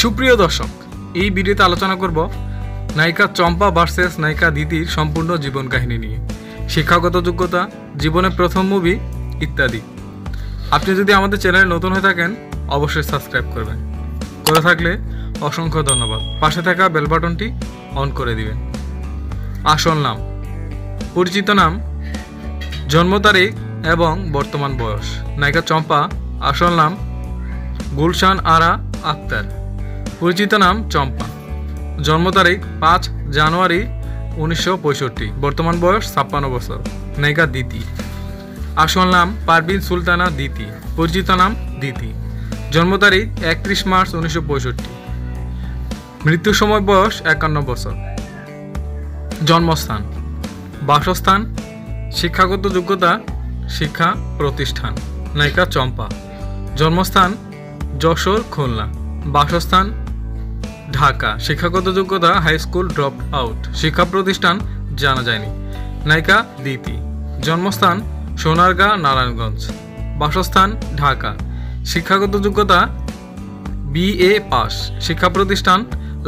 সুপ্রিয় দর্শক, এই ভিডিওতে আলোচনা করব নায়িকা চম্পা ভার্সেস নায়িকা দিতির সম্পূর্ণ জীবন কাহিনী নিয়ে, শিক্ষাগত যোগ্যতা, জীবনের প্রথম মুভি ইত্যাদি। আপনি যদি আমাদের চ্যানেলে নতুন হয়ে থাকেন অবশ্যই সাবস্ক্রাইব করবেন, করে থাকলে অসংখ্য ধন্যবাদ। পাশে থাকা বেল বাটনটি অন করে দিবেন। আসল নাম, পরিচিত নাম, জন্ম তারিখ এবং বর্তমান বয়স। নায়িকা চম্পা, আসল নাম গুলশান আরা আক্তার, পরিচিত নাম চম্পা, জন্ম তারিখ 5 জানুয়ারি 1965, বর্তমান বয়স 56 বছর। নায়িকা দিতি, আসল নাম পারভিন সুলতানা দিতি, পরিচিত নাম দিতি, জন্ম তারিখ 31 মার্চ 1965, মৃত্যুর সময় বয়স 51 বছর। জন্মস্থান, বাসস্থান, শিক্ষাগত যোগ্যতা, শিক্ষা প্রতিষ্ঠান। নায়িকা চম্পা, জন্মস্থান যশোর, খুলনা, বাসস্থান ঢাকা, শিক্ষাগত যোগ্যতা হাই স্কুল ড্রপ আউট, শিক্ষা প্রতিষ্ঠান জানা যায়নি। নায়িকা দিতি, জন্মস্থান সোনারগাঁ, নারায়ণগঞ্জ, বাসস্থান ঢাকা, শিক্ষাগত যোগ্যতা BA পাস, শিক্ষা প্রতিষ্ঠান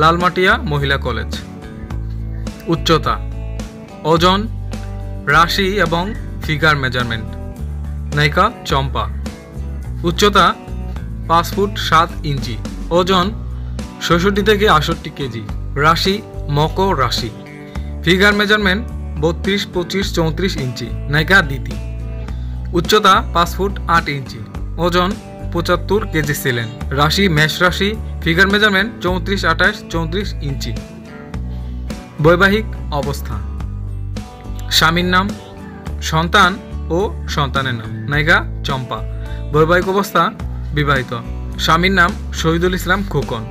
লালমাটিয়া মহিলা কলেজ। উচ্চতা, ওজন, রাশি এবং ফিগার মেজারমেন্ট। নায়িকা চম্পা, উচ্চতা 5 ফুট 7 ইঞ্চি, ওজন 66 থেকে 68 কেজি, রাশি মকর রাশি, ফিগার মেজারমেন্ট 32, 25, 34 ইঞ্চি। নায়িকা দিতি, উচ্চতা 5 ফুট 8 ইঞ্চি, ওজন 75 কেজি ছিলেন, রাশি মেষ রাশি, ফিগার মেজারমেন্ট 34, 28, 34 ইঞ্চি। বৈবাহিক অবস্থা, স্বামীর নাম, সন্তান ও সন্তানের নাম। নায়িকা চম্পা, বৈবাহিক অবস্থা বিবাহিত, স্বামীর নাম শহীদুল ইসলাম খোকন,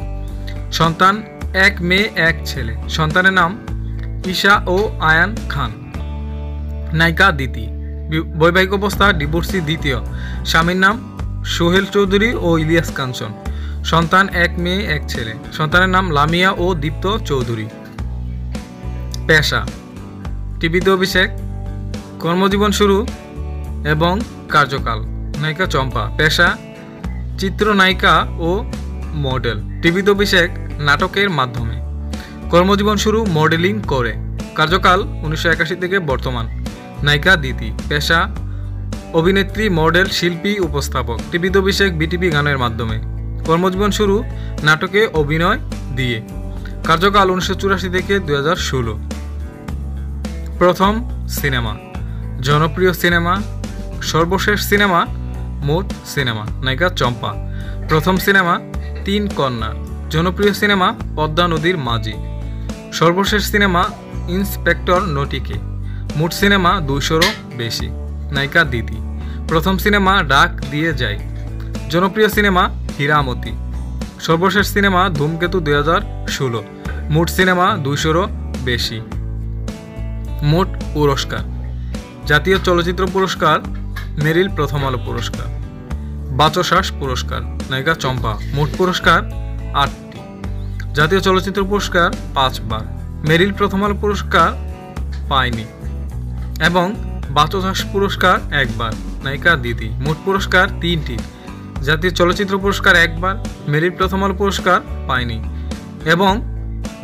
সন্তান 1 মেয়ে 1 ছেলে, সন্তানের নাম ঈশা ও আয়ান খান। নায়িকা দিতি, বৈবাহিক অবস্থা ডিভোর্সি দ্বিতীয়, স্বামীর নাম সোহেল চৌধুরী ও ইলিয়াস কাঞ্চন, সন্তান 1 মেয়ে 1 ছেলে, সন্তানের নাম লামিয়া ও দীপ্ত চৌধুরী। পেশা, টিভিতে অভিষেক, কর্মজীবন শুরু এবং কার্যকাল। নায়িকা চম্পা, পেশা চিত্রনায়িকা ও মডেল, টিভিতে অভিষেক নাটকের মাধ্যমে, কর্মজীবন শুরু মডেলিং করে, কার্যকাল 1981 থেকে বর্তমান। নায়িকা দিতি, পেশা অভিনেত্রী, মডেল, শিল্পী, উপস্থাপক, টিভিতে অভিষেক বিটিভি গানের মাধ্যমে, কর্মজীবন শুরু নাটকে অভিনয় দিয়ে, কার্যকাল 1984 থেকে 2016। প্রথম সিনেমা, জনপ্রিয় সিনেমা, সর্বশেষ সিনেমা, মোট সিনেমা। নায়িকা চম্পা, প্রথম সিনেমা 3 কন্যা, জনপ্রিয় সিনেমা পদ্মা নদীর মাঝি, সর্বশেষ সিনেমা ইন্সপেক্টর নটিকে, মোট সিনেমা 200-রও বেশি। নায়িকা দিতি, প্রথম সিনেমা ডাক দিয়ে যায়, জনপ্রিয় সিনেমা হীরামতি, সর্বশেষ সিনেমা ধূমকেতু 2016, মোট সিনেমা 200-রও বেশি। মোট পুরস্কার, জাতীয় চলচ্চিত্র পুরস্কার, মেরিল প্রথম আলো পুরস্কার, বাচসাস পুরস্কার। নায়িকা চম্পা, মোট পুরস্কার 8টি, জাতীয় চলচ্চিত্র পুরস্কার 5 বার, মেরিল প্রথম আলো পুরস্কার পায়নি এবং বাচসাস পুরস্কার 1 বার। নায়িকা দিতি, মোট পুরস্কার 3টি, জাতীয় চলচ্চিত্র পুরস্কার 1 বার, মেরিল প্রথম আলো পুরস্কার পায়নি এবং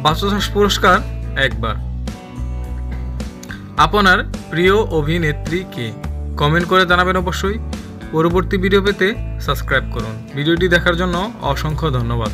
বাচসাস পুরস্কার 1 বার। আপনার প্রিয় অভিনেত্রী কে? কমেন্ট করে জানাবেন অবশ্যই। পরবর্তী ভিডিও পেতে সাবস্ক্রাইব করুন। ভিডিওটি দেখার জন্য অসংখ্য ধন্যবাদ।